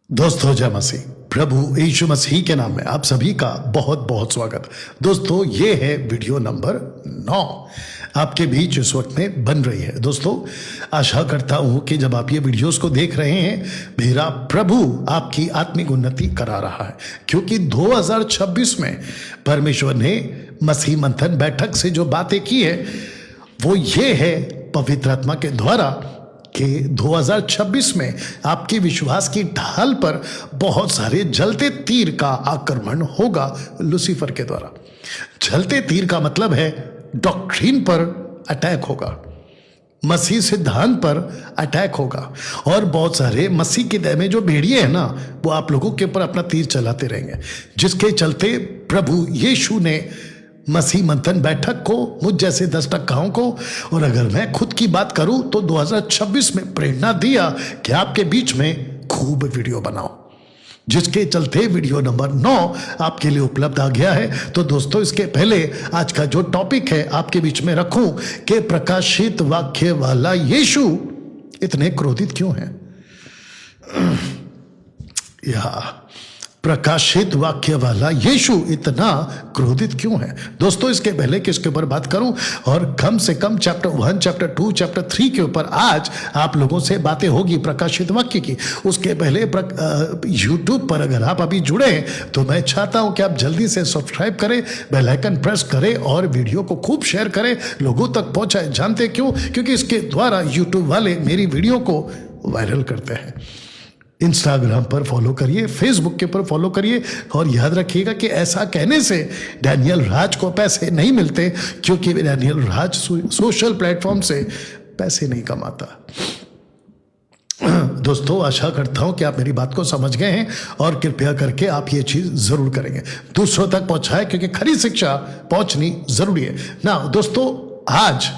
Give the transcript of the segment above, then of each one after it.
दोस्तों जय मसीह। प्रभु यीशु मसीह के नाम में आप सभी का बहुत बहुत स्वागत। दोस्तों ये है वीडियो नंबर 9 आपके बीच इस वक्त में बन रही है। दोस्तों आशा करता हूं कि जब आप ये वीडियोस को देख रहे हैं मेरा प्रभु आपकी आत्मिक उन्नति करा रहा है, क्योंकि 2026 में परमेश्वर ने मसीह मंथन बैठक से जो बातें की है वो ये है पवित्र आत्मा के द्वारा कि 2026 में आपके विश्वास की ढाल पर बहुत सारे जलते तीर का आक्रमण होगा लूसीफर के द्वारा। जलते तीर का मतलब है डॉक्ट्रिन पर अटैक होगा, मसीह सिद्धांत पर अटैक होगा, और बहुत सारे मसीह के दय में जो भेड़िए हैं ना वो आप लोगों के ऊपर अपना तीर चलाते रहेंगे, जिसके चलते प्रभु यीशु ने मसीह मंथन बैठक को, मुझ जैसे 10 टक्काओं को, और अगर मैं खुद की बात करूं तो 2026 में प्रेरणा दिया कि आपके बीच में खूब वीडियो बनाओ, जिसके चलते वीडियो नंबर 9 आपके लिए उपलब्ध आ गया है। तो दोस्तों इसके पहले आज का जो टॉपिक है आपके बीच में रखूं कि प्रकाशित वाक्य वाला यीशु इतने क्रोधित क्यों है, या प्रकाशित वाक्य वाला यीशु इतना क्रोधित क्यों है। दोस्तों इसके पहले कि इसके ऊपर बात करूं, और कम से कम चैप्टर 1, चैप्टर 2, चैप्टर 3 के ऊपर आज आप लोगों से बातें होगी प्रकाशित वाक्य की। उसके पहले यूट्यूब पर अगर आप अभी जुड़े हैं तो मैं चाहता हूं कि आप जल्दी से सब्सक्राइब करें, बेल आइकन प्रेस करें और वीडियो को खूब शेयर करें, लोगों तक पहुंचाएं। जानते क्यों? क्योंकि इसके द्वारा यूट्यूब वाले मेरी वीडियो को वायरल करते हैं। इंस्टाग्राम पर फॉलो करिए, फेसबुक के ऊपर फॉलो करिए, और याद रखिएगा कि ऐसा कहने से डैनियल राज को पैसे नहीं मिलते, क्योंकि डैनियल राज सोशल प्लेटफॉर्म से पैसे नहीं कमाता। दोस्तों आशा करता हूं कि आप मेरी बात को समझ गए हैं और कृपया करके आप ये चीज जरूर करेंगे, दूसरों तक पहुंचाए, क्योंकि खरी शिक्षा पहुंचनी जरूरी है ना। दोस्तों आज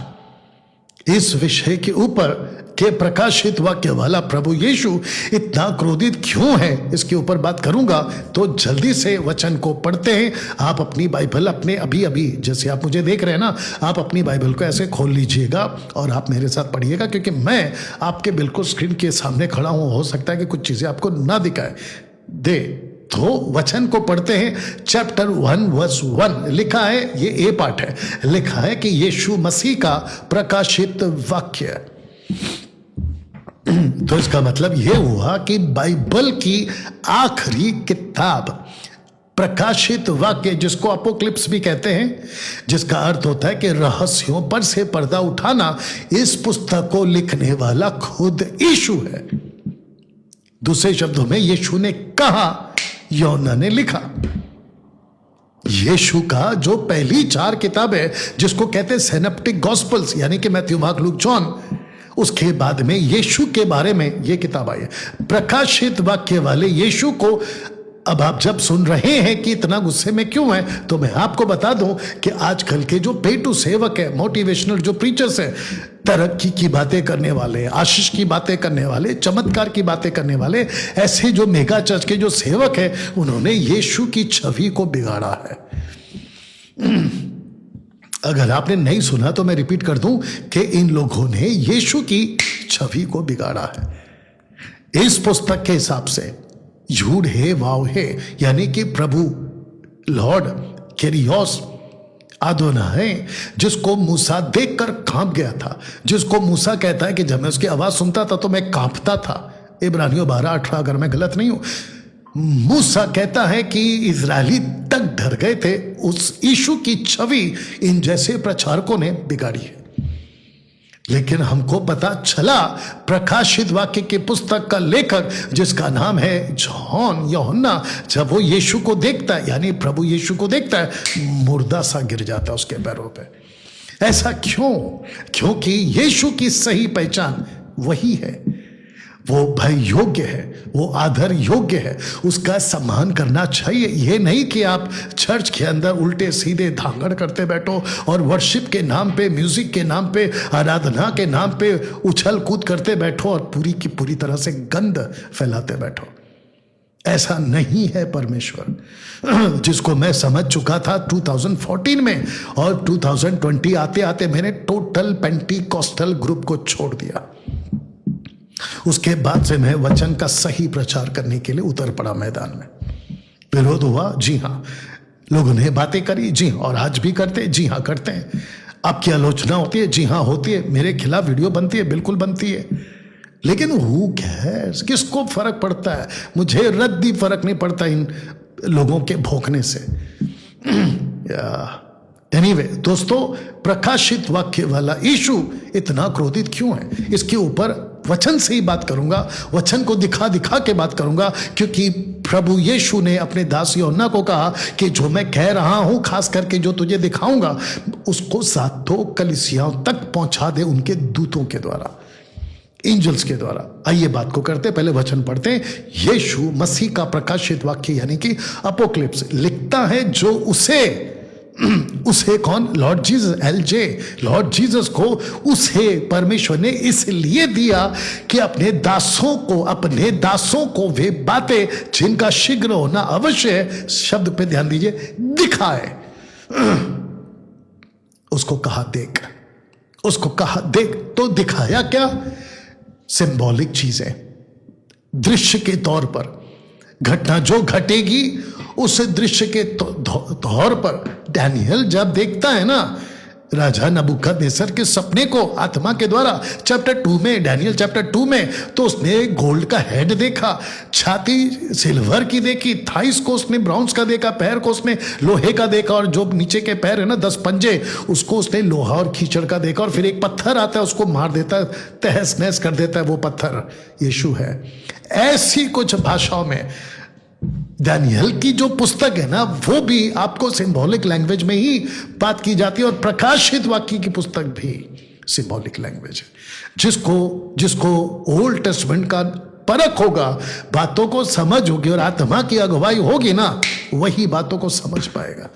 इस विषय के ऊपर के प्रकाशित वाक्य वाला प्रभु यीशु इतना क्रोधित क्यों है इसके ऊपर बात करूंगा। तो जल्दी से वचन को पढ़ते हैं। आप अपनी बाइबल अपने अभी जैसे आप मुझे देख रहे हैं ना, आप अपनी बाइबल को ऐसे खोल लीजिएगा और आप मेरे साथ पढ़िएगा, क्योंकि मैं आपके बिल्कुल स्क्रीन के सामने खड़ा हूं। हो सकता है कि कुछ चीजें आपको ना दिखाए दे, तो वचन को पढ़ते हैं। चैप्टर 1 वर्स 1 लिखा है, ये ए पार्ट है, लिखा है कि यीशु मसीह का प्रकाशित वाक्य। तो इसका मतलब यह हुआ कि बाइबल की आखिरी किताब प्रकाशित वाक्य, जिसको अपोक्लिप्स भी कहते हैं, जिसका अर्थ होता है कि रहस्यों पर से पर्दा उठाना, इस पुस्तक को लिखने वाला खुद यीशु है। दूसरे शब्दों में यीशु ने कहा, यूहन्ना ने लिखा। यीशु का जो पहली 4 किताब है जिसको कहते हैं सिनॉप्टिक गॉस्पेल्स, यानी कि मैथ्यू, मार्क, लूक, जॉन, उसके बाद में यीशु के बारे में यह किताब आई है प्रकाशित वाक्य वाले यीशु को। अब आप जब सुन रहे हैं कि इतना गुस्से में क्यों है, तो मैं आपको बता दूं कि आजकल के जो पेटू सेवक है, मोटिवेशनल जो प्रीचर्स है, तरक्की की बातें करने वाले, आशीष की बातें करने वाले, चमत्कार की बातें करने वाले, ऐसे जो मेगा चर्च के जो सेवक है, उन्होंने यीशु की छवि को बिगाड़ा है। अगर आपने नहीं सुना तो मैं रिपीट कर दूं कि इन लोगों ने यीशु की छवि को बिगाड़ा है। इस पुस्तक के हिसाब से यूड हे वाव हे, यानी कि प्रभु लॉर्ड केरियोस आदोनाई, जिसको मूसा देखकर कांप गया था, जिसको मूसा कहता है कि जब मैं उसकी आवाज सुनता था तो मैं कांपता था। इब्रानियों 12:18 अगर मैं गलत नहीं हूं। मूसा कहता है कि इजरायली तक डर गए थे। उस यीशु की छवि इन जैसे प्रचारकों ने बिगाड़ी है। लेकिन हमको पता चला प्रकाशित वाक्य की पुस्तक का लेखक, जिसका नाम है जॉन, यूहन्ना, जब वो यीशु को देखता है, यानी प्रभु यीशु को देखता है, मुर्दा सा गिर जाता है उसके पैरों पे। ऐसा क्यों? क्योंकि यीशु की सही पहचान वही है, वो भय योग्य है, वो आदर योग्य है, उसका सम्मान करना चाहिए। ये नहीं कि आप चर्च के अंदर उल्टे सीधे धांगड़ करते बैठो और वर्शिप के नाम पे, म्यूजिक के नाम पे, आराधना के नाम पे उछल कूद करते बैठो और पूरी की पूरी तरह से गंद फैलाते बैठो। ऐसा नहीं है परमेश्वर, जिसको मैं समझ चुका था 2014 में, और 2020 आते आते मैंने टोटल पेंटिकॉस्टल ग्रुप को छोड़ दिया। उसके बाद से मैं वचन का सही प्रचार करने के लिए उतर पड़ा मैदान में। विरोध हुआ, जी हाँ। लोगों ने बातें करी, जी हाँ, और आज भी करते, जी हाँ करते हैं। आपकी आलोचना होती है, जी हाँ होती है। मेरे खिलाफ वीडियो बनती है, बिल्कुल बनती है। लेकिन हु कैर्स, किसको फर्क पड़ता है? मुझे रद्दी फर्क नहीं पड़ता इन लोगों के भोंकने से। एनीवे दोस्तों, प्रकाशित वाक्य वाला यीशु इतना क्रोधित क्यों है, इसके ऊपर वचन से ही बात करूंगा। वचन को दिखा दिखा के बात करूंगा, क्योंकि प्रभु यीशु ने अपने दास यूहन्ना को कहा कि जो मैं कह रहा हूं, खास करके जो तुझे दिखाऊंगा, उसको सातों कलीसियाओं तक पहुंचा दे उनके दूतों के द्वारा, एंजल्स के द्वारा। आइए बात को करते, पहले वचन पढ़ते हैं। यीशु मसीह का प्रकाशित वाक्य यानी कि अपोक्लिप्स लिखता है, जो उसे कौन? Lord Jesus, LJ, Lord Jesus को उसे परमेश्वर ने इसलिए दिया कि अपने दासों को वे बातें जिनका शीघ्र होना अवश्य है, शब्द पे ध्यान दीजिए, दिखाए। उसको कहा देख, तो दिखाया क्या? सिंबॉलिक चीजें, दृश्य के तौर पर। घटना जो घटेगी उस दृश्य के तौर पर डैनियल जब देखता है ना राजा नबूकदनेस्सर के सपने को आत्मा के द्वारा, चैप्टर 2 में, डैनियल चैप्टर 2 में, तो उसने गोल्ड का हेड देखा, छाती सिल्वर की देखी, थाइस को उसने ब्राउन्स का देखा, पैर को उसने लोहे का देखा, और जो नीचे के पैर है ना 10 पंजे, उसको उसने लोहा और कीचड़ का देखा। और फिर एक पत्थर आता है, उसको मार देता है, तहस नहस कर देता है। वो पत्थर यीशु है। ऐसी कुछ भाषाओं में दानियल की जो पुस्तक है ना, वो भी आपको सिंबॉलिक लैंग्वेज में ही बात की जाती है, और प्रकाशित वाक्य की पुस्तक भी सिंबॉलिक लैंग्वेज है। जिसको ओल्ड टेस्टमेंट का परख होगा, बातों को समझ होगी और आत्मा की अगुवाई होगी ना, वही बातों को समझ पाएगा।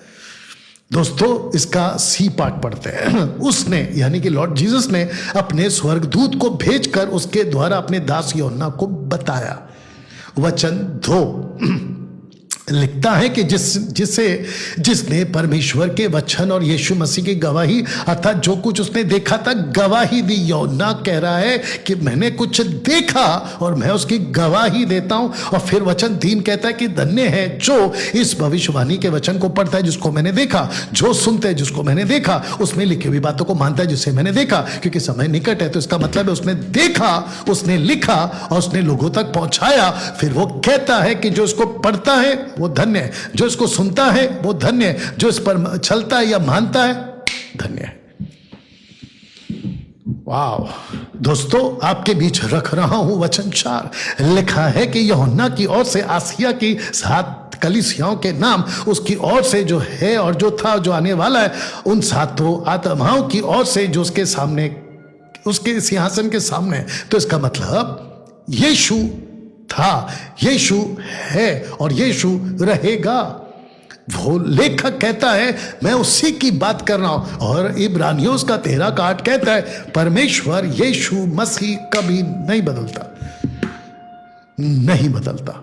दोस्तों, इसका सी पार्ट पढ़ते हैं। उसने यानी कि लॉर्ड जीसस ने अपने स्वर्गदूत को भेजकर उसके द्वारा अपने दास यूहन्ना को बताया। वचन 2 लिखता है कि जिसने परमेश्वर के वचन और यीशु मसीह की गवाही, अर्थात जो कुछ उसने देखा था, गवाही दी। यूहन्ना कह रहा है कि मैंने कुछ देखा और मैं उसकी गवाही देता हूं। और फिर वचन 3 कहता है कि धन्य है जो इस भविष्यवाणी के वचन को पढ़ता है जिसको मैंने देखा, जो सुनते हैं जिसको मैंने देखा, उसमें लिखी हुई बातों को मानता है जिसे मैंने देखा। क्योंकि समय निकट है, तो इसका मतलब है उसने देखा, उसने लिखा और उसने लोगों तक पहुंचाया। फिर वो कहता है कि जो इसको पढ़ता है वो धन्य है, जो इसको सुनता है वो धन्य है, जो इस पर चलता है या मानता है धन्य है। वाह दोस्तों, आपके बीच रख रहा हूं वचन 4। लिखा है कि यूहन्ना की ओर से आसिया की 7 कलीसियाओं के नाम, उसकी ओर से जो है और जो था, जो आने वाला है, उन 7 आत्माओं की ओर से जो उसके सामने, उसके सिंहासन के सामने। तो इसका मतलब यीशु था, यीशु है और यीशु रहेगा। वो लेखक कहता है मैं उसी की बात कर रहा हूं। और इब्रानियों का 13:8 कहता है परमेश्वर यीशु मसीह कभी नहीं बदलता, नहीं बदलता।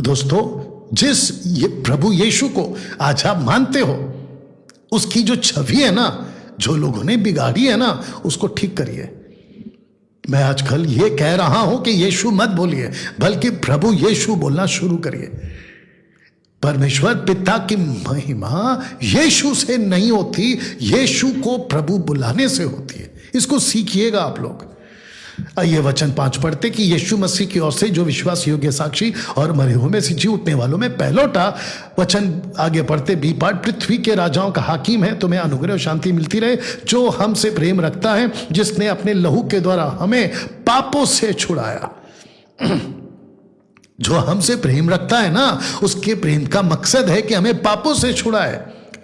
दोस्तों, प्रभु यीशु को आज आप मानते हो, उसकी जो छवि है ना, जो लोगों ने बिगाड़ी है ना, उसको ठीक करिए। मैं आजकल ये कह रहा हूं कि यीशु मत बोलिए, बल्कि प्रभु यीशु बोलना शुरू करिए। परमेश्वर पिता की महिमा यीशु से नहीं होती, यीशु को प्रभु बुलाने से होती है। इसको सीखिएगा आप लोग। आइए वचन 5 पढ़ते कि यीशु मसीह की ओर से जो विश्वास योग्य साक्षी और मरे हुए में से जी उठने वालों में पहलोटा। वचन आगे पढ़ते बी पार्ट, पृथ्वी के राजाओं का हाकिम है, तुम्हें अनुग्रह और शांति मिलती रहे, जो हमसे प्रेम रखता है, जिसने अपने लहू के द्वारा हमें पापों से छुड़ाया। जो हमसे प्रेम रखता है ना, उसके प्रेम का मकसद है कि हमें पापों से छुड़ाए।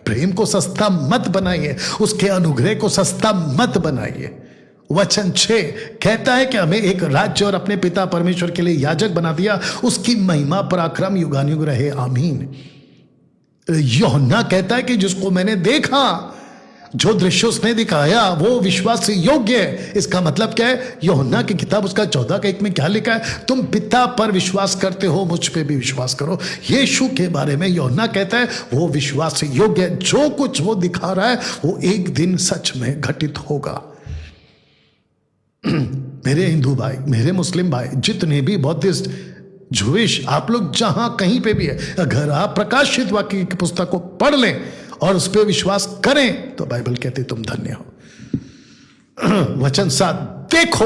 प्रेम को सस्ता मत बनाइए, उसके अनुग्रह को सस्ता मत बनाइए। वचन 6 कहता है कि हमें एक राज्य और अपने पिता परमेश्वर के लिए याजक बना दिया, उसकी महिमा पराक्रम युगानुयुग रहे, आमीन। यूहन्ना कहता है कि जिसको मैंने देखा, जो दृश्य उसने दिखाया, वो विश्वास योग्य है। इसका मतलब क्या है? यूहन्ना की किताब उसका 14:1 में क्या लिखा है? तुम पिता पर विश्वास करते हो, मुझ पे भी विश्वास करो। यीशु के बारे में यूहन्ना कहता है वो विश्वास योग्य है। जो कुछ वो दिखा रहा है वो एक दिन सच में घटित होगा। मेरे हिंदू भाई, मेरे मुस्लिम भाई, जितने भी बौद्धिस्ट, जूइश, आप लोग जहां कहीं पे भी है, अगर आप प्रकाशित वाक्य की पुस्तक को पढ़ लें और उस पर विश्वास करें तो बाइबल कहती तुम धन्य हो। वचन 7, देखो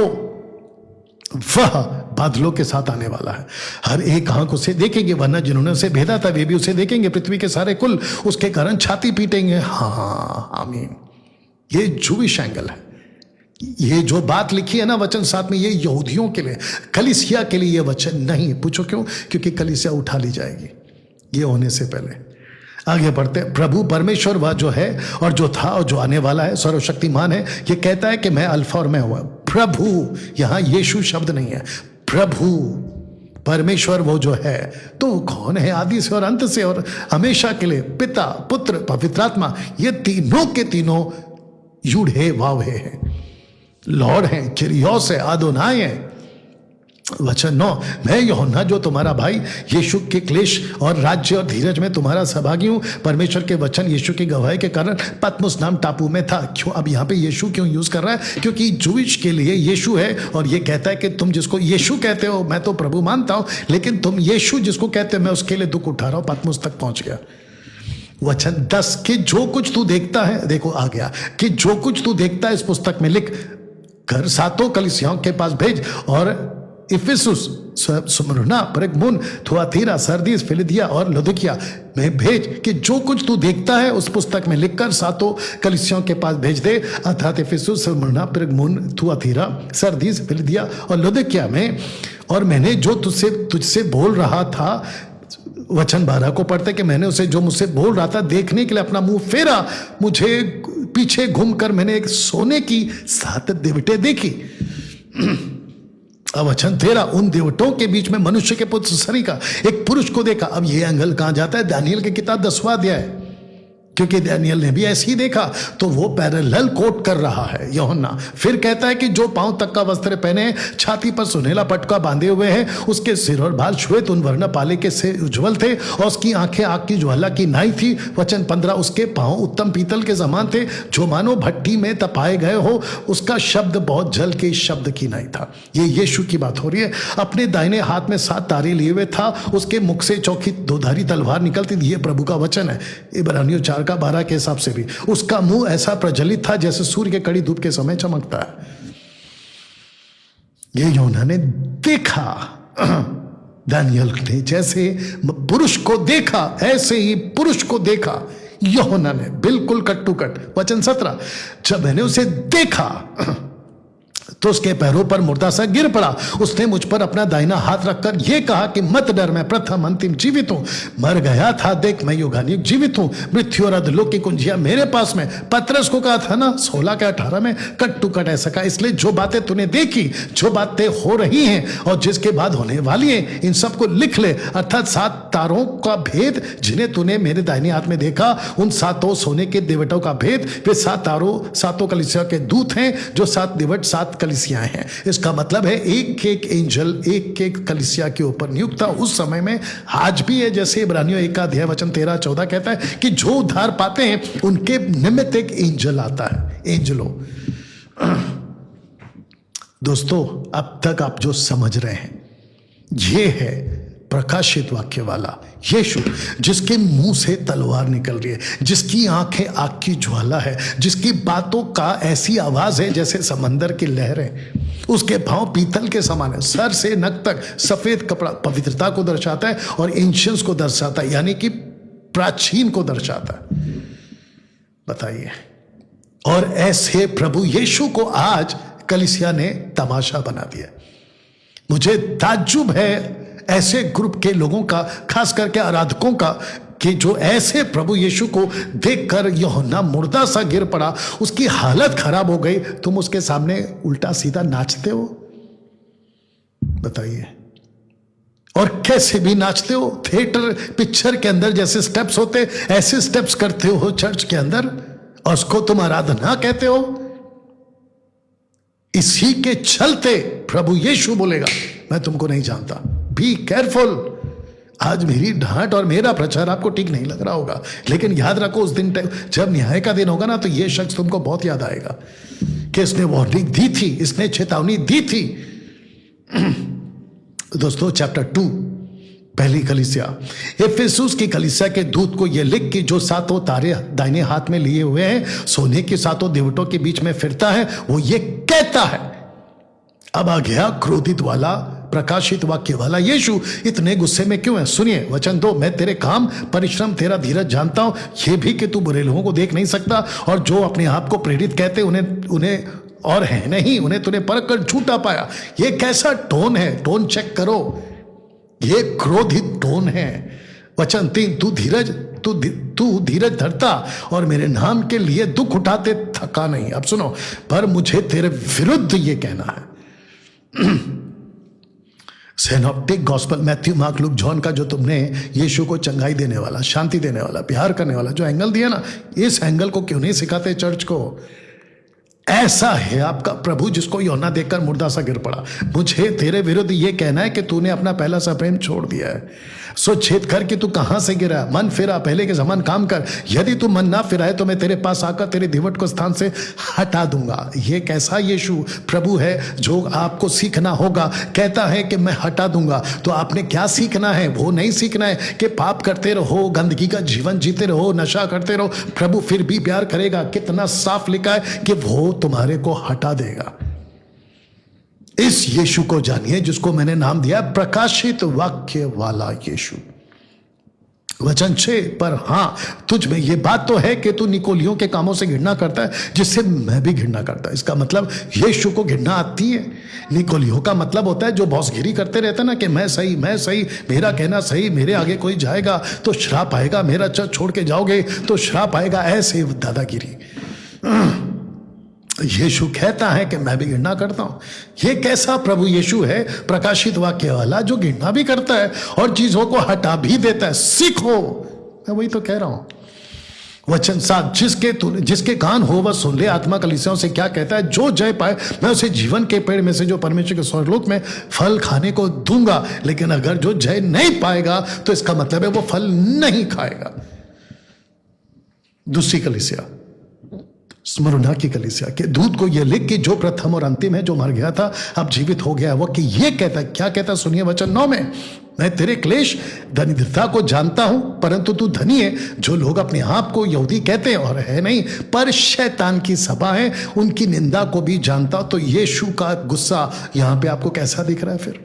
वह बादलों के साथ आने वाला है, हर एक आंख उसे देखेंगे, वरना जिन्होंने उसे भेदा था वे भी उसे देखेंगे, पृथ्वी के सारे कुल उसके कारण छाती पीटेंगे। हाँ आमीन। ये जूविश एंगल है। ये जो बात लिखी है ना वचन 7 में, ये यहूदियों के लिए, कलीसिया के लिए ये वचन नहीं। पूछो क्यों? क्योंकि कलीसिया उठा ली जाएगी ये होने से पहले। आगे बढ़ते, प्रभु परमेश्वर वह जो है और जो था और जो आने वाला है, सर्वशक्तिमान है, ये कहता है कि मैं अल्फा और मैं हुआ। प्रभु, यहां यीशु शब्द नहीं है, प्रभु परमेश्वर वो जो है, तो वो कौन है? आदि से और अंत से और हमेशा के लिए, पिता, पुत्र, पवित्र आत्मा, ये तीनों के तीनों यूड है वाव है, लॉर्ड है, किरियोस है, आदोनाय है। वचन 9, मैं यूहन्ना जो तुम्हारा भाई यीशु के क्लेश और राज्य और धीरज में तुम्हारा सहभागी हूं, परमेश्वर के वचन यीशु की गवाही के कारण पतमुस नाम टापू में था। क्यों अब यहां पे यीशु क्यों यूज कर रहा है? क्योंकि जूइश के लिए यीशु है और ये कहता है कि तुम जिसको यीशु कहते हो मैं तो प्रभु मानता हूं, लेकिन तुम यीशु जिसको कहते हो मैं उसके लिए दुख उठा रहा हूं। पतमुस तक पहुंच गया। वचन 10, कि जो कुछ तू देखता है, देखो आ गया, कि जो कुछ तू देखता है इस पुस्तक में लिख कर सातों कलीसियाओं के पास भेज, और इफिसुस, स्मुर्ना, पेरगमुन, थुआतीरा, सरदीस, फिलदिया और लौदीकिया में भेज, कि जो कुछ तू देखता है उस पुस्तक में लिखकर सातों कलीसियाओं के पास भेज दे, अर्थात इफिसुस, स्मुर्ना, पेरगमुन, थुआतीरा, सरदीस, फिलदिया और लौदीकिया में। और मैंने जो तुझसे बोल रहा था, वचन 12 को पढ़ते कि मैंने उसे जो मुझसे बोल रहा था देखने के लिए अपना मुंह फेरा, मुझे पीछे घूमकर मैंने एक सोने की 7 दिवटें देखी। अब वचन 13, उन दिवटों के बीच में मनुष्य के पुत्र सरी का एक पुरुष को देखा। अब ये एंगल कहां जाता है? दानियल की किताब 10वां अध्याय, क्योंकि दानियल ने भी ऐसे ही देखा, तो वो पैरेलल कोट कर रहा है यूहन्ना। फिर कहता है कि जो पांव तक का वस्त्र पहने, छाती पर सुनहला पटका बांधे हुए है, उसके सिर और बाल श्वेत उन वर्ण पाले के से उज्जवल थे और उसकी आंखें आग की ज्वाला की नाई थी। वचन 15, उसके पांव उत्तम पीतल के समान थे, जो मानो भट्टी में तपाए गए हो, उसका शब्द बहुत जल के शब्द की नाई था। ये यीशु की बात हो रही है। अपने दाहिने हाथ में 7 तारे लिए हुए था, उसके मुख से चौखी 2धारी तलवार निकलती थी। ये प्रभु का वचन है। इब्रानियों 4 का 12 के हिसाब से भी उसका मुंह ऐसा प्रज्वलित था जैसे सूर्य के कड़ी धूप के समय चमकता है। ये यूहन्ना ने देखा, दानियल ने जैसे पुरुष को देखा ऐसे ही पुरुष को देखा यूहन्ना ने, बिल्कुल कट टू कट। वचन 17, जब मैंने उसे देखा तो उसके पैरों पर मुर्दा सा गिर पड़ा। उसने मुझ पर अपना दाहिना हाथ रखकर यह कहा कि मत डर, मैं प्रथम अंतिम जीवित हूं, मर गया था, देख मैं युगानुयुग जीवित हूं, मृत्यु और अधोलोक की कुंजियां मेरे पास में। पतरस को कहा था ना 16 के 18 में, कट टू कट ऐसा कहा। इसलिए जो बातें तूने देखी, जो बातें हो रही हैं और जिसके बाद होने वाली हैं, इन सबको लिख ले। अर्थात 7 तारों का भेद जिन्हें तूने मेरे दाहिने हाथ में देखा, उन 7 सोने के दिवटों का भेद, वे 7 तारों 7 कलीसिया के दूत हैं, जो 7 दिवट 7 कलीसियां हैं। इसका मतलब है एक एक एंजल एक एक कलीसिया के ऊपर नियुक्त था उस समय में, आज भी है। जैसे इब्रानियों 1 अध्याय वचन 13-14 कहता है कि जो उद्धार पाते हैं उनके निमित्त एक एंजल आता है। एंजलो दोस्तों, अब तक आप जो समझ रहे हैं ये है प्रकाशित वाक्य वाला यीशु, जिसके मुंह से तलवार निकल रही है, जिसकी आंखें आग की ज्वाला है, जिसकी बातों का ऐसी आवाज है जैसे समंदर की लहरें, उसके पांव पीतल के समान है, सर से नख तक सफेद कपड़ा पवित्रता को दर्शाता है और एंशियंस को दर्शाता है, यानी कि प्राचीन को दर्शाता है। बताइए, और ऐसे प्रभु यीशु को आज कलीसिया ने तमाशा बना दिया। मुझे ताज्जुब है ऐसे ग्रुप के लोगों का, खास करके आराधकों का, कि जो ऐसे प्रभु यीशु को देखकर यूहन्ना मुर्दा सा गिर पड़ा, उसकी हालत खराब हो गई, तुम उसके सामने उल्टा सीधा नाचते हो। बताइए, और कैसे भी नाचते हो। थिएटर पिक्चर के अंदर जैसे स्टेप्स होते ऐसे स्टेप्स करते हो चर्च के अंदर, और उसको तुम आराधना कहते हो। इसी के चलते प्रभु यीशु बोलेगा मैं तुमको नहीं जानता, बी केयरफुल। आज मेरी डांट और मेरा प्रचार आपको ठीक नहीं लग रहा होगा, लेकिन याद रखो उस दिन जब न्याय का दिन होगा ना, तो यह शख्स तुमको बहुत याद आएगा। कि इसने वार्निंग दी थी, इसने चेतावनी दी थी। दोस्तों चैप्टर 2 पहली कलीसिया, इफिसुस की कलीसिया के दूत को यह लिख कि जो सातों तारे दाहिने हाथ में लिए हुए हैं, सोने के सातों दिवटों के बीच में फिरता है, वो ये कहता है। अब आ गया क्रोधित वाला, प्रकाशित वाक्य वाला यीशु। इतने गुस्से में क्यों है? सुनिए वचन 2, मैं तेरे काम, परिश्रम, तेरा धीरज जानता हूं, ये भी कि तू बुरे लोगों को देख नहीं सकता, और जो अपने आप को प्रेरित कहते उन्हें और है नहीं, उन्हें तूने परख कर झूठा पाया। ये कैसा टोन है? टोन चेक करो, ये क्रोधित टोन है। वचन 3, तू धीरज धरता और मेरे नाम के लिए दुख उठाते थका नहीं। अब सुनो, पर मुझे तेरे विरुद्ध ये कहना है। Synoptic gospel, Matthew, Mark, Luke, John का जो तुमने यीशु को चंगाई देने वाला, शांति देने वाला, प्यार करने वाला जो एंगल दिया ना, इस एंगल को क्यों नहीं सिखाते चर्च को? ऐसा है आपका प्रभु जिसको यूहन्ना देखकर मुर्दा सा गिर पड़ा। मुझे तेरे विरुद्ध ये कहना है कि तूने अपना पहला सा प्रेम छोड़ दिया है। सो छेद कर कि तू कहां से गिरा, मन फिरा, पहले के समान काम कर। यदि तू मन ना फिराए तो मैं तेरे पास आकर तेरे दिवट को स्थान से हटा दूंगा। ये कैसा यीशु प्रभु है जो आपको सीखना होगा? कहता है कि मैं हटा दूंगा। तो आपने क्या सीखना है? वो नहीं सीखना है कि पाप करते रहो, गंदगी का जीवन जीते रहो, नशा करते रहो, प्रभु फिर भी प्यार करेगा। कितना साफ लिखा है कि वो तुम्हारे को हटा देगा। इस यीशु को जानिए जिसको मैंने नाम दिया प्रकाशित वाक्य वाला यीशु। वचन 6, पर हां तुझ में ये बात तो है कि तू निकोलियों के कामों से घृणा करता है, जिससे मैं भी घृणा करता है। इसका मतलब यीशु को घृणा आती है। निकोलियों का मतलब होता है जो बॉसगिरी करते रहते ना, कि मैं सही, मेरा कहना सही, मेरे आगे कोई जाएगा तो श्राप आएगा, मेरा चर्च छोड़ के जाओगे तो श्राप आएगा, ऐसे दादागिरी। यीशु कहता है कि मैं भी घृणा करता हूं। ये कैसा प्रभु यीशु है प्रकाशित वाक्य वाला जो घृणा भी करता है और चीजों को हटा भी देता है? सीखो, मैं वही तो कह रहा हूं। वचन 7, जिसके कान हो वह सुन ले। आत्मा कलीसियाओं से क्या कहता है? जो जय पाए मैं उसे जीवन के पेड़ में से जो परमेश्वर के स्वर्गलोक में फल खाने को दूंगा। लेकिन अगर जो जय नहीं पाएगा तो इसका मतलब है वो फल नहीं खाएगा। दूसरी कलीसिया, स्मुरना की कलीसिया के दूत को यह लिख कि जो प्रथम और अंतिम है, जो मर गया था अब जीवित हो गया, वो कि ये कहता, क्या कहता? सुनिए वचन 9 में, मैं तेरे क्लेश दरिद्रता को जानता हूं, परंतु तू धनी है। जो लोग अपने आप को यहूदी कहते हैं और है नहीं, पर शैतान की सभा है, उनकी निंदा को भी जानता। तो यीशु का गुस्सा यहां पे आपको कैसा दिख रहा है? फिर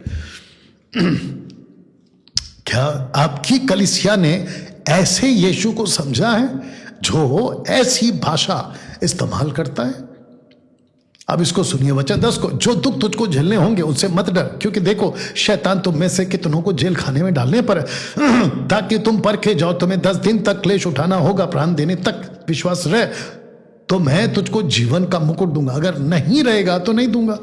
क्या आपकी कलीसिया ने ऐसे यीशु को समझा है जो ऐसी भाषा इस्तेमाल करता है? अब इसको सुनिए वचन 10 को, जो दुख तुझको झेलने होंगे उनसे मत डर, क्योंकि देखो शैतान तुम में से कितनों को जेल खाने में डालने पर ताकि तुम परखे जाओ। तुम्हें 10 दिन तक क्लेश उठाना होगा, प्राण देने तक विश्वास रहे तो मैं तुझको जीवन का मुकुट दूंगा। अगर नहीं रहेगा तो नहीं दूंगा।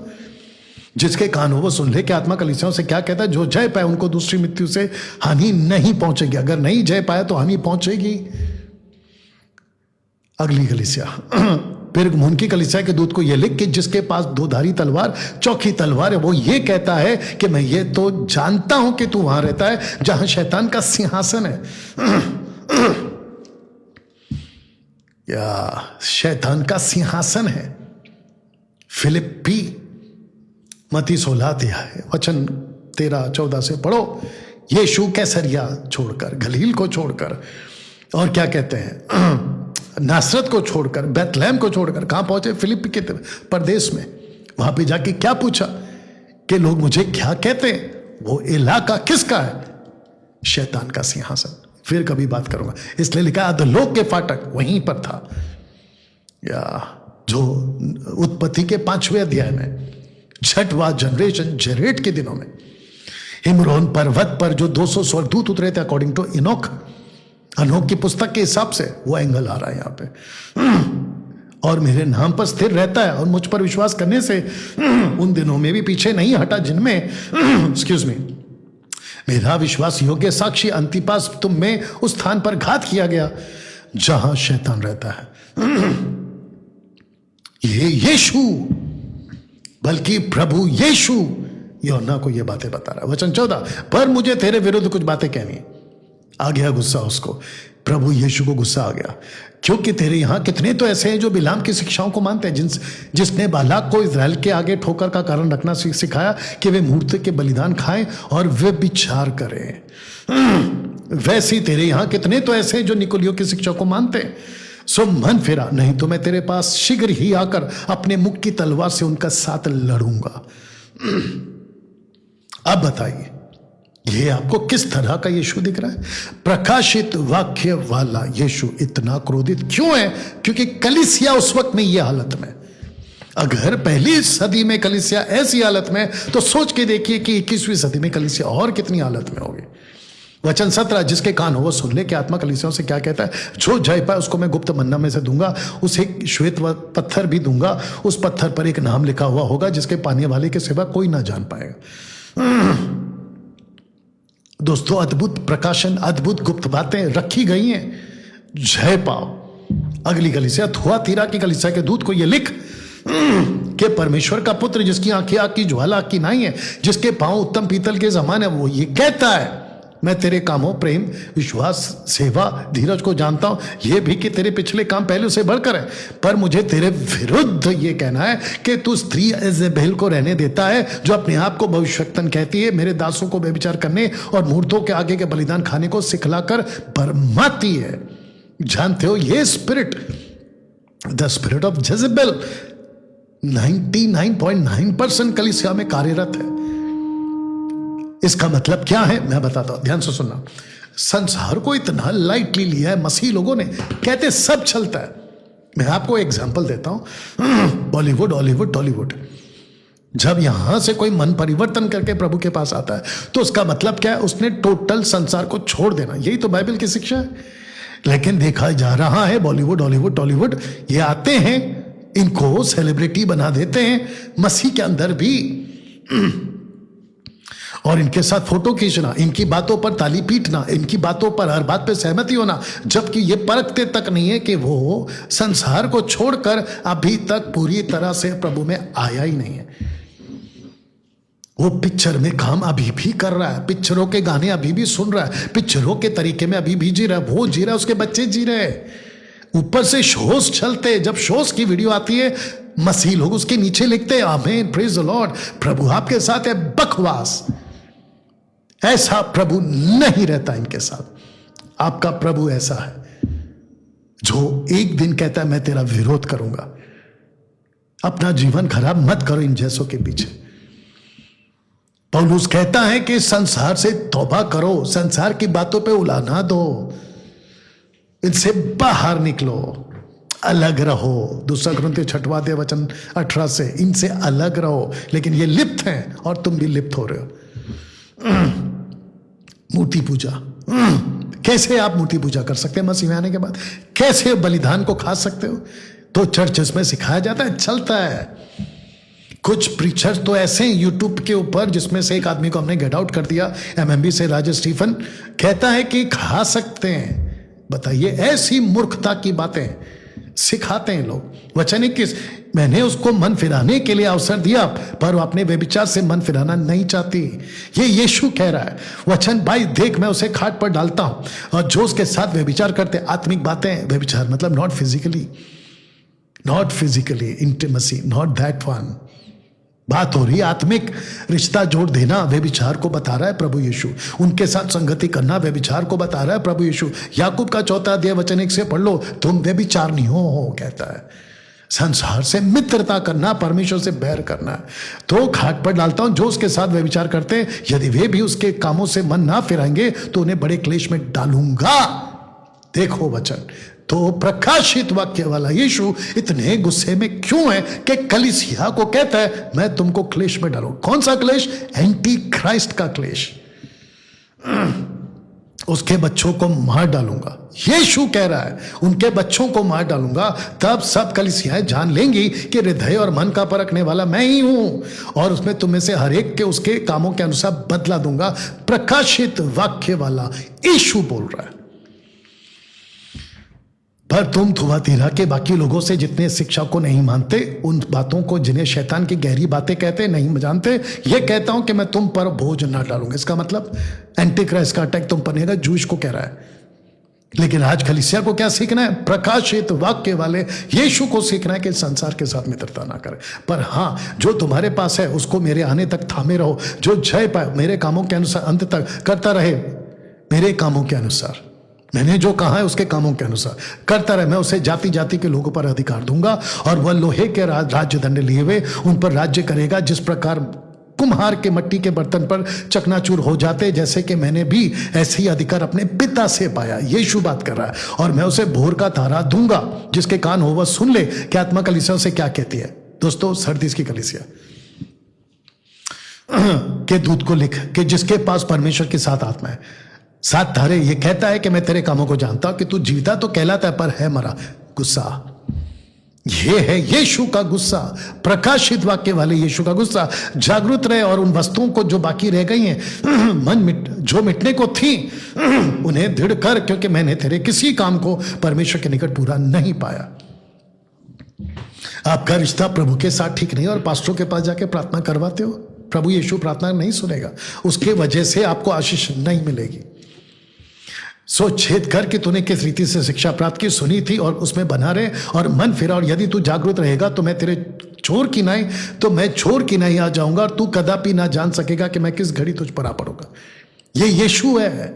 जिसके कान हो वो सुन ले कि आत्मा कलीसियाओं से क्या कहता है? जो जय पाए उनको दूसरी मृत्यु से हानि नहीं पहुंचेगी। अगर नहीं जय पाया तो हानि पहुंचेगी। अगली कलीसिया, पेरगमुन की कलीसिया के दूत को यह लिख कि जिसके पास 2धारी तलवार, चौखी तलवार है, वो ये कहता है कि मैं ये तो जानता हूं कि तू वहां रहता है जहां शैतान का सिंहासन है। या शैतान का सिंहासन है। फिलिप्पी मती 16 है, वचन 13-14 से पढ़ो। यीशु कैसरिया छोड़कर, गलील को छोड़कर, और क्या कहते हैं, नासरत को छोड़कर, बेथलेहम को छोड़कर कहां पहुंचे? फिलिप्पी के प्रदेश में। वहां पे जाके क्या पूछा कि लोग मुझे क्या कहते हैं? वो इलाका किसका है? शैतान का सिंहासन। फिर कभी बात करूंगा, इसलिए लिखा अधोलोक के फाटक वहीं पर था। या जो उत्पत्ति के 5वें अध्याय में, छठवां जनरेशन जेरेट के दिनों में हिमरोन पर्वत पर जो 200 स्वर्गदूत उतरे थे अकॉर्डिंग टू अनोख की पुस्तक के हिसाब से, वो एंगल आ रहा है यहां पे। और मेरे नाम पर स्थिर रहता है और मुझ पर विश्वास करने से उन दिनों में भी पीछे नहीं हटा जिनमें एक्सक्यूज मी मेरा विश्वास योग्य साक्षी अंतिपास तुम में उस स्थान पर घात किया गया जहां शैतान रहता है। ये यीशु, बल्कि प्रभु यीशु यूहन्ना को ये बातें बता रहा है। वचन 14, पर मुझे तेरे विरुद्ध कुछ बातें कहनी है। आ गया गुस्सा उसको, प्रभु यीशु को गुस्सा आ गया। क्योंकि तेरे यहां कितने तो ऐसे हैं जो बिलाम की शिक्षाओं को मानते हैं, जिसने बालाक को इजराइल के आगे ठोकर का कारण रखना सिखाया कि वे मूर्ति के बलिदान खाएं और वे विचार करें। वैसे ही तेरे यहां कितने तो ऐसे हैं जो निकोलियों की शिक्षा को मानते हैं। सो मन फिरा, नहीं तो मैं तेरे पास शीघ्र ही आकर अपने मुख की तलवार से उनका साथ लड़ूंगा। अब बताइए, ये आपको किस तरह का यीशु दिख रहा है? प्रकाशित वाक्य वाला यीशु इतना क्रोधित क्यों है? क्योंकि कलीसिया उस वक्त में ये हालत में। अगर पहली सदी में कलीसिया ऐसी हालत में, तो सोच के देखिए कि 21वीं सदी में कलीसिया और कितनी हालत में होगी। वचन 17, जिसके कान हो वो सुन ले कि आत्मा कलीसियाओं से क्या कहता है। जो जय पाए उसको मैं गुप्त मन्ना में से दूंगा, उसे श्वेत पत्थर भी दूंगा, उस पत्थर पर एक नाम लिखा हुआ होगा जिसके पाने वाले के सिवा कोई ना जान पाएगा। दोस्तों, अद्भुत प्रकाशन, अद्भुत गुप्त बातें रखी गई हैं। जय पाओ। अगली कलीसिया थुआतीरा की कलीसिया के दूत को यह लिख कि परमेश्वर का पुत्र, जिसकी आंखें आग की ज्वाला की नाई है, जिसके पांव उत्तम पीतल के समान है, वो ये कहता है, मैं तेरे कामों, प्रेम, विश्वास, सेवा, धीरज को जानता हूं, यह भी कि तेरे पिछले काम पहले से बढ़कर है, पर मुझे तेरे विरुद्ध यह कहना है कि तू स्त्री इजेबेल को रहने देता है, जो अपने आप को भविष्यवक्तन कहती है, मेरे दासों को व्यभिचार करने और मूर्तों के आगे के बलिदान खाने को सिखलाकर बरमाती है। जानते हो, ये spirit, the spirit of Jezebel 99.9% कलीसिया में कार्यरत है। इसका मतलब क्या है मैं बताता हूं, ध्यान से सुनना। संसार को इतना लाइटली लिया है मसीह लोगों ने, कहते सब चलता है। मैं आपको एग्जांपल देता हूं, बॉलीवुड, हॉलीवुड, टॉलीवुड। जब यहां से कोई मन परिवर्तन करके प्रभु के पास आता है, तो उसका मतलब क्या है? उसने टोटल संसार को छोड़ देना। यही तो बाइबल की शिक्षा है। लेकिन देखा जा रहा है, बॉलीवुड, हॉलीवुड, टॉलीवुड, ये आते हैं, इनको सेलिब्रिटी बना देते हैं मसीह के अंदर भी, और इनके साथ फोटो खींचना, इनकी बातों पर ताली पीटना, इनकी बातों पर हर बात पे सहमति होना, जबकि ये परखते तक नहीं है कि वो संसार को छोड़कर अभी तक पूरी तरह से प्रभु में आया ही नहीं है। वो पिक्चर में काम अभी भी कर रहा है, पिक्चरों के गाने अभी भी सुन रहा है, पिक्चरों के तरीके में अभी भी जी रहा है, वो जी रहा है, उसके बच्चे जी रहे हैं। ऊपर से शोज चलते, जब शोज की वीडियो आती है, मसीह लोग उसके नीचे लिखते हैं, आमीन, प्रेज द लॉर्ड, प्रभु आपके साथ है। बकवास। ऐसा प्रभु नहीं रहता इनके साथ। आपका प्रभु ऐसा है जो एक दिन कहता है मैं तेरा विरोध करूंगा। अपना जीवन खराब मत करो इन जैसों के पीछे। पौलुस कहता है कि संसार से तौबा करो, संसार की बातों पे उलाना दो, इनसे बाहर निकलो, अलग रहो। 2 कुरिन्थियों 6:18 से, इनसे अलग रहो। लेकिन ये लिप्त हैं और तुम भी लिप्त हो रहे हो। मूर्ति पूजा, कैसे आप मूर्ति पूजा कर सकते हैं मसीह में आने के बाद? कैसे बलिदान को खा सकते हो? तो चर्चेस में सिखाया जाता है, चलता है। कुछ प्रीचर्स तो ऐसे हैं यूट्यूब के ऊपर, जिसमें से एक आदमी को हमने गेट आउट कर दिया, एमएमबी से राजेश स्टीफन, कहता है कि खा सकते हैं। बताइए, ऐसी मूर्खता की बातें सिखाते हैं लोग। वचन 21, मैंने उसको मन फिराने के लिए अवसर दिया, पर वो अपने व्यभिचार से मन फिराना नहीं चाहती। ये यीशु कह रहा है। वचन 22, देख मैं उसे खाट पर डालता हूं, और जो उसके साथ व्यभिचार करते, आत्मिक बातें, व्यभिचार मतलब not physically intimacy, not that one. बात हो रही है आत्मिक रिश्ता जोड़ देना, व्यभिचार को बता रहा है प्रभु यीशु। उनके साथ संगति करना व्यभिचार को बता रहा है प्रभु यीशु। याकूब का 4 अध्याय वचन 1 से पढ़ लो, तुम व्यभिचार नहीं हो कहता है। संसार से मित्रता करना, परमेश्वर से बैर करना। तो खाट पर डालता हूं, जो उसके साथ व्यभिचार करते हैं, यदि वे भी उसके कामों से मन ना फिराएंगे तो उन्हें बड़े क्लेश में डालूंगा। देखो वचन। तो प्रकाशित वाक्य वाला यीशु इतने गुस्से में क्यों है कि कलीसिया को कहता है मैं तुमको क्लेश में डालूं। कौन सा क्लेश? एंटी क्राइस्ट का क्लेश। उसके बच्चों को मार डालूंगा। यीशु कह रहा है उनके बच्चों को मार डालूंगा। तब सब कलीसियाएं जान लेंगी कि हृदय और मन का परखने वाला मैं ही हूं, और उसमें तुम्हें से हर एक के उसके कामों के अनुसार बदला दूंगा। प्रकाशित वाक्य वाला यीशु बोल रहा है। पर तुम थुआतीरा के बाकी लोगों से जितने शिक्षा को नहीं मानते, उन बातों को जिन्हें शैतान की गहरी बातें कहते नहीं जानते, ये कहता हूं कि मैं तुम पर बोझ ना डालूंगा। इसका मतलब एंटी क्राइस्ट का अटैक तुम पर नहीं, जूश को कह रहा है। लेकिन आज कलीसिया को क्या सीखना है? प्रकाशित वाक्य वाले यीशु को सीखना है कि संसार के साथ मित्रता ना करे, पर हाँ जो तुम्हारे पास है उसको मेरे आने तक थामे रहो। जो जय पाए मेरे कामों के अनुसार अंत तक करता रहे, मेरे कामों के अनुसार, मैंने जो कहा है उसके कामों के अनुसार करता रहे, मैं उसे जाति जाति के लोगों पर अधिकार दूंगा और वह लोहे के राज्य दंड लिए हुए उन पर राज्य करेगा, जिस प्रकार कुम्हार के मट्टी के बर्तन पर चकनाचूर हो जाते, जैसे कि मैंने भी ऐसे ही अधिकार अपने पिता से पाया। यीशु बात कर रहा है। और मैं उसे भोर का तारा दूंगा, जिसके कान हो वह सुन ले कि आत्मा कलीसिया से क्या कहती है। दोस्तों, सरदीस की कलीसिया के दूत को लिख कि जिसके पास परमेश्वर की 7 आत्मा है, 7 तारे, ये कहता है कि मैं तेरे कामों को जानता हूं कि तू जीविता तो कहलाता है पर है मरा। गुस्सा, ये है यीशु का गुस्सा, प्रकाशित वाक्य वाले यीशु का गुस्सा। जागरूक रहे और उन वस्तुओं को जो बाकी रह गई हैं, जो मिटने को थी, उन्हें दृढ़ कर, क्योंकि मैंने तेरे किसी काम को परमेश्वर के निकट पूरा नहीं पाया। आपका रिश्ता प्रभु के साथ ठीक नहीं और पास्टरों के पास जाके प्रार्थना करवाते हो, प्रभु यीशु प्रार्थना नहीं सुनेगा, उसके वजह से आपको आशीष नहीं मिलेगी। सोच छेद कर कि तूने किस रीति से शिक्षा प्राप्त की, सुनी थी और उसमें बना रहे और मन फिरा। और यदि तू जागरूक रहेगा तो मैं तेरे चोर की नाई आ जाऊंगा और तू कदापि ना जान सकेगा कि मैं किस घड़ी तुझ पर आ पड़ूंगा। ये यीशु है।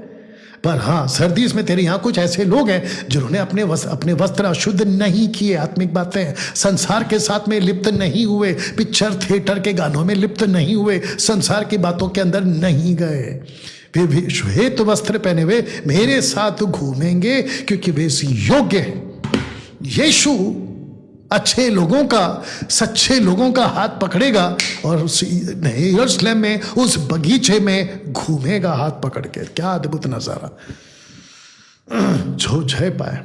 पर हाँ, सरदीस में तेरे यहाँ कुछ ऐसे लोग हैं जिन्होंने अपने वस्त्र अशुद्ध नहीं किए। आत्मिक बातें, संसार के साथ में लिप्त नहीं हुए, पिक्चर थिएटर के गानों में लिप्त नहीं हुए, संसार की बातों के अंदर नहीं गए। वे भी श्वेत वस्त्र पहने हुए मेरे साथ घूमेंगे, क्योंकि वे योग्य हैं। यीशु अच्छे लोगों का, सच्चे लोगों का हाथ पकड़ेगा और यरूशलेम में उस बगीचे में घूमेगा हाथ पकड़ के। क्या अद्भुत नजारा! जो जय पाए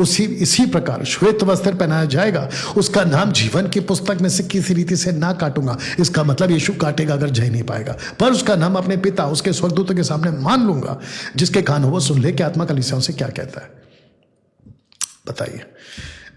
इसी प्रकार श्वेत वस्त्र पहनाया जाएगा। उसका नाम जीवन की पुस्तक में से किसी रीति से ना काटूंगा। इसका मतलब यीशु काटेगा अगर जय नहीं पाएगा, पर उसका नाम अपने पिता, उसके स्वर्गदूतों के सामने मान लूंगा। जिसके कान हो वो सुन ले कि आत्मा कलीसियाओं से क्या कहता है। बताइए,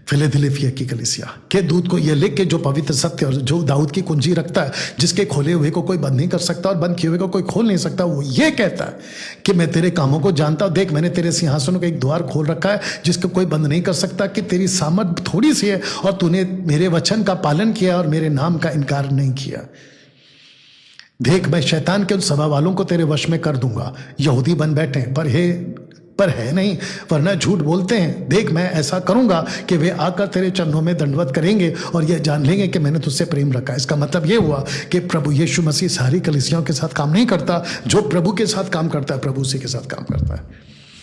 फिलदेल्फिया की कलीसिया के दूत को यह लिख के जो पवित्र सत्य और जो दाऊद की कुंजी रखता है, जिसके खोले हुए को कोई बंद नहीं कर सकता और बंद किए हुए को कोई खोल नहीं सकता, वो ये कहता है कि मैं तेरे कामों को जानता हूं। देख, मैंने तेरे सिंहासन का एक द्वार खोल रखा है जिसको कोई बंद नहीं कर सकता, कि तेरी सामर्थ थोड़ी सी है और तूने मेरे वचन का पालन किया और मेरे नाम का इनकार नहीं किया। देख, मैं शैतान के उन सभा वालों को तेरे वश में कर दूंगा। यहूदी बन बैठे पर है नहीं, वरना झूठ बोलते हैं। देख, मैं ऐसा करूंगा कि वे आकर तेरे चरणों में दंडवत करेंगे और यह जान लेंगे कि मैंने तुझसे प्रेम रखा। इसका मतलब यह हुआ कि प्रभु यीशु मसीह सारी कलीसियाओं के साथ काम नहीं करता। जो प्रभु के साथ काम करता है, प्रभु उसी के साथ काम करता है।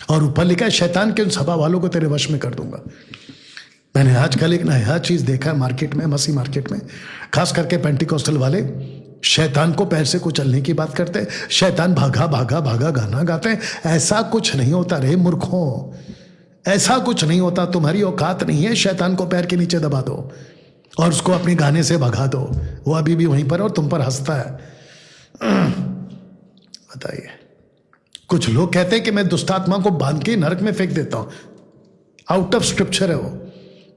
और ऊपर लिखा है, शैतान के उन सभा वालों को तेरे वश में कर दूंगा। मैंने आजकल एक नया चीज देखा है मार्केट में, मसीह मार्केट में, खास करके पेंटिकोस्टल वाले शैतान को पैर से कुचलने की बात करते हैं। शैतान भागा भागा भागा गाना गाते हैं। ऐसा कुछ नहीं होता रे मूर्खों, ऐसा कुछ नहीं होता। तुम्हारी औकात नहीं है शैतान को पैर के नीचे दबा दो और उसको अपने गाने से भगा दो। वो अभी भी वहीं पर और तुम पर हंसता है। बताइए, कुछ लोग कहते हैं कि मैं दुष्ट आत्मा को बांध के नरक में फेंक देता हूं। आउट ऑफ स्क्रिप्चर है वो।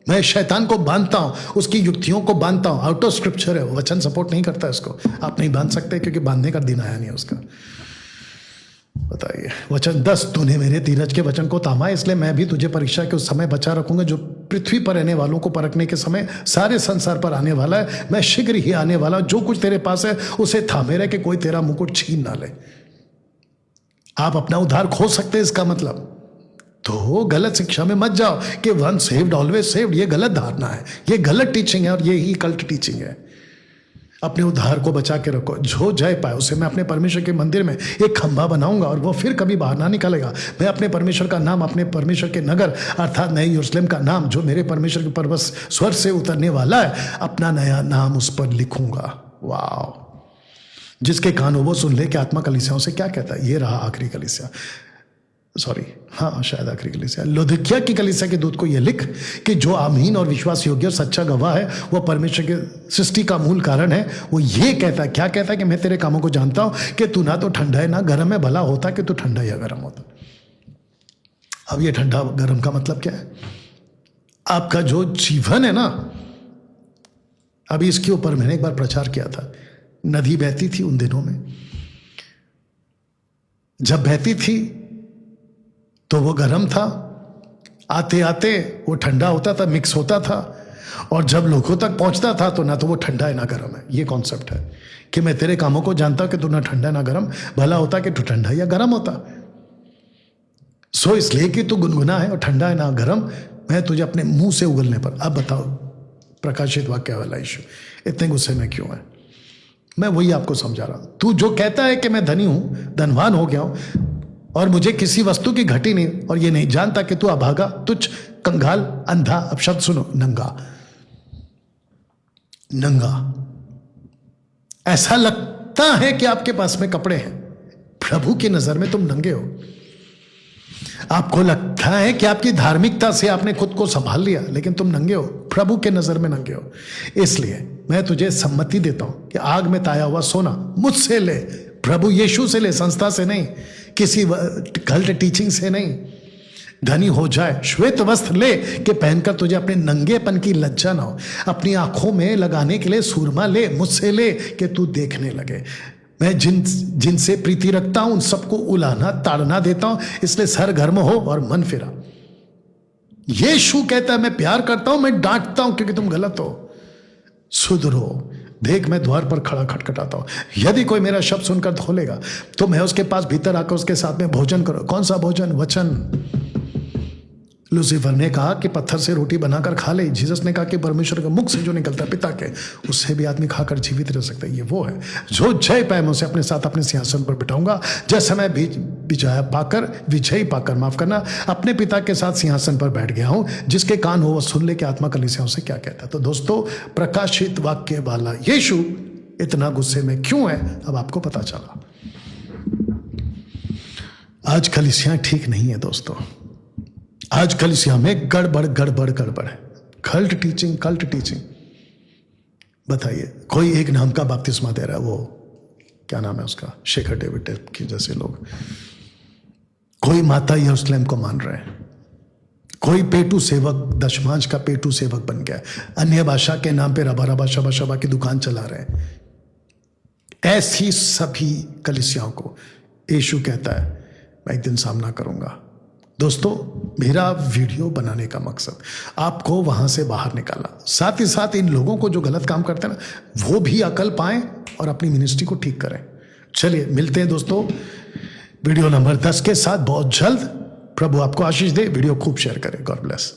मैं शैतान को बांधता हूं, उसकी युक्तियों को बांधता हूं। आउट ऑफ स्क्रिप्चर है, वचन सपोर्ट नहीं करता इसको। आप नहीं बांध सकते क्योंकि बांधने का दिन आया नहीं उसका। बताइए, वचन 10, तूने मेरे धीरज के वचन को थामा, इसलिए मैं भी तुझे परीक्षा के उस समय बचा रखूंगा जो पृथ्वी पर रहने वालों को परखने के समय सारे संसार पर आने वाला है। मैं शीघ्र ही आने वाला। जो कुछ तेरे पास है उसे थामे रहे कि कोई तेरा मुकुट छीन ना ले। आप अपना उद्धार खो सकते हैं, इसका मतलब तो गलत शिक्षा में मत जाओ कि वन सेव्ड ऑलवेज सेव्ड। ये गलत धारणा है, ये गलत टीचिंग है और ये ही कल्ट टीचिंग है। अपने उद्धार को बचा के रखो। जो जय पाए उसे मैं अपने परमेश्वर के मंदिर में एक खंभा बनाऊंगा और वो फिर कभी बाहर ना निकलेगा। मैं अपने परमेश्वर का नाम, अपने परमेश्वर के नगर अर्थात नए यरूशलेम का नाम, जो मेरे परमेश्वर के पर्वत स्वर्ग से उतरने वाला है, अपना नया नाम उस पर लिखूंगा। वाह! जिसके कान हो वो सुन ले कि आत्मा कलीसियाओं से क्या कहता है। ये रहा आखिरी कलीसिया, शायद आखिरी कलीसिया। लौदीकिया की कलीसिया के दूत को यह लिख कि जो आमीन और विश्वास योग्य और सच्चा गवाह है, वह परमेश्वर के सृष्टि का मूल कारण है। वो ये कहता है, क्या कहता है कि मैं तेरे कामों को जानता हूं कि तू ना तो ठंडा है ना गर्म है। भला होता कि तू ठंडा या गर्म होता। अब ये ठंडा गर्म का मतलब क्या है? आपका जो जीवन है ना, अभी इसके ऊपर मैंने एक बार प्रचार किया था। नदी बहती थी उन दिनों में, जब बहती थी तो वो गर्म था आते आते वो ठंडा होता था, मिक्स होता था, और जब लोगों तक पहुंचता था तो ना तो वो ठंडा है ना गर्म है। ये कॉन्सेप्ट है कि मैं तेरे कामों को जानता कि तू ना ठंडा ना गर्म, भला होता कि तू ठंडा या गर्म होता। सो इसलिए कि तू गुनगुना है और ठंडा है ना गर्म, मैं तुझे अपने मुंह से उगलने पर। अब बताओ प्रकाशित वाक्य वाला इशू इतने गुस्से में क्यों है? मैं वही आपको समझा रहा हूं। तू जो कहता है कि मैं धनी हूं, धनवान हो गया हूं और मुझे किसी वस्तु की घटी नहीं, और ये नहीं जानता कि तू अभागा, तुच्छ, कंगाल, अंधा, अब शब्द सुनो, नंगा। नंगा। ऐसा लगता है कि आपके पास में कपड़े हैं, प्रभु की नजर में तुम नंगे हो। आपको लगता है कि आपकी धार्मिकता से आपने खुद को संभाल लिया, लेकिन तुम नंगे हो, प्रभु के नजर में नंगे हो। इसलिए मैं तुझे सम्मति देता हूं कि आग में ताया हुआ सोना मुझसे ले, प्रभु यीशु से ले, संस्था से नहीं, किसी गलत टीचिंग से नहीं। धनी हो जाए, श्वेत वस्त्र ले कि पहनकर तुझे अपने नंगेपन की लज्जा ना हो। अपनी आंखों में लगाने के लिए सूरमा ले, मुझसे ले कि तू देखने लगे। मैं जिनसे प्रीति रखता हूं उन सबको उलाहना ताड़ना देता हूं, इसलिए सरगर्म हो और मन फिरा। यीशु कहता है मैं प्यार करता हूं, मैं डांटता हूं क्योंकि तुम गलत हो। सुधरो। देख मैं द्वार पर खड़ा खटखटाता हूं, यदि कोई मेरा शब्द सुनकर खोलेगा तो मैं उसके पास भीतर आकर उसके साथ में भोजन करो। कौन सा भोजन? वचन। लूसीफर ने कहा कि पत्थर से रोटी बनाकर खा ले। जीसस ने कहा कि परमेश्वर के मुख से जो निकलता है पिता के, उससे भी आदमी खाकर जीवित रह सकता है। ये वो है जो जय पाए मैं उसे अपने साथ अपने सिंहासन पर बिठाऊंगा, जैसे मैं विजयी पाकर माफ करना अपने पिता के साथ सिंहासन पर बैठ गया हूं। जिसके कान हो वो सुन ले कि आत्मा कलीसियाओं से क्या कहता है। तो दोस्तों, प्रकाशित वाक्य वाला यीशु इतना गुस्से में क्यों है, अब आपको पता चला। आज कलीसियां ठीक नहीं है दोस्तों। आज कलीसिया में गड़बड़ गड़बड़ गड़बड़ है। Cult teaching. बताइए, कोई एक नाम का बपतिस्मा दे रहा है, वो क्या नाम है उसका, शेखर डेविड टाइप के जैसे लोग। कोई माता यरूशलेम को मान रहे हैं, कोई पेटू सेवक, दशमांश का पेटू सेवक बन गया, अन्य भाषा के नाम पे रबा रबा शबा शबा की दुकान चला रहे हैं। ऐसी सभी कलीसियाओं को यीशु कहता है मैं एक दिन सामना करूंगा। दोस्तों, मेरा वीडियो बनाने का मकसद आपको वहां से बाहर निकाला, साथ ही साथ इन लोगों को जो गलत काम करते हैं ना, वो भी अकल पाएं और अपनी मिनिस्ट्री को ठीक करें। चलिए मिलते हैं दोस्तों वीडियो नंबर 10 के साथ बहुत जल्द। प्रभु आपको आशीष दे। वीडियो खूब शेयर करें। God bless.